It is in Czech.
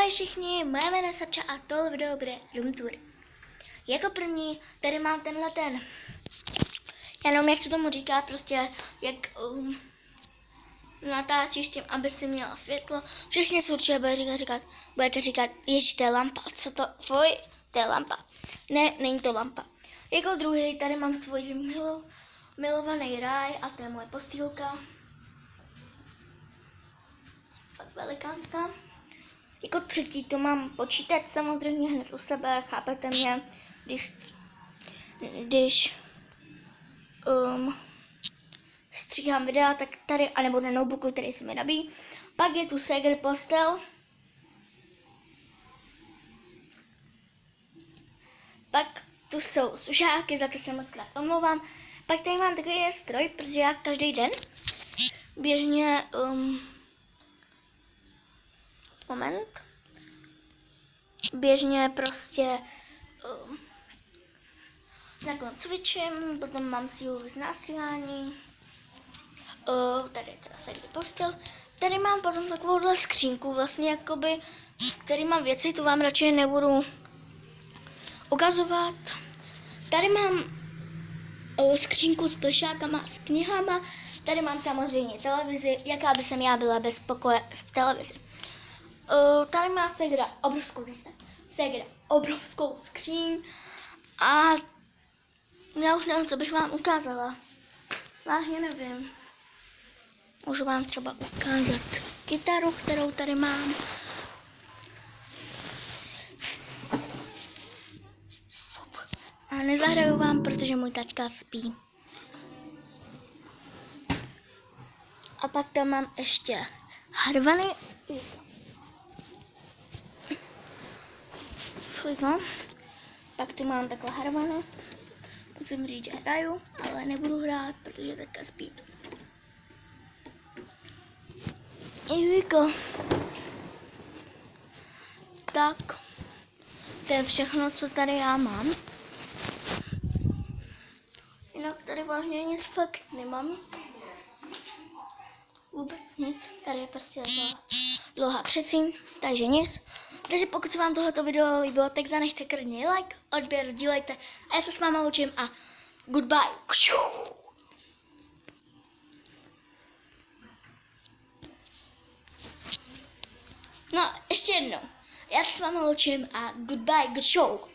Ahoj všichni, moje jméno je Sapča a tohle video bude room tour. Jako první tady mám tenhle ten, já nevím, jak se tomu říká, prostě jak natáčíš tím, aby si měla světlo. Všichni se určitě budete říkat, ježiš, to je lampa, co to, fuj, to je lampa. Ne, není to lampa. Jako druhý tady mám svůj milovaný ráj a to je moje postýlka. Fakt velikánská. Jako třetí tu mám počítač samozřejmě hned u sebe, chápete mě, když stříhám videa, tak tady, anebo na notebooku, který se mi nabíjí. Pak je tu Segre postel. Pak tu jsou sušáky, za to se moc krát omlouvám. Pak tady mám takový jeden stroj, protože já každý den běžně běžně prostě nakonec cvičím, potom mám sílu z nástřihání, tady je teda Segre postel. Tady mám potom takovouhle skřínku, vlastně jakoby, který mám věci, tu vám radši nebudu ukazovat. Tady mám skřínku s plešákama a s knihama. Tady mám samozřejmě televizi, jaká by jsem já byla bez pokoje v televizi. Tady má Segre obrovskou skříň a já už nevím, co bych vám ukázala. Vážně nevím. Můžu vám třeba ukázat kytaru, kterou tady mám. A nezahraju vám, protože můj taťka spí. A pak tam mám ještě harvany. Pak tu mám takhle harvany. Musím říct, že hraju, ale nebudu hrát, protože taťka spí. Tak, to je všechno, co tady já mám. Jinak tady vážně nic fakt nemám. Vůbec nic. Tady je prostě taková dlouhá předsíň, takže nic. Takže pokud se vám tohoto video líbilo, tak zanechte klidně like, odběr, sdílejte. A já se s váma loučím a goodbye. No, ještě jednou. Já se s váma loučím a goodbye, good show.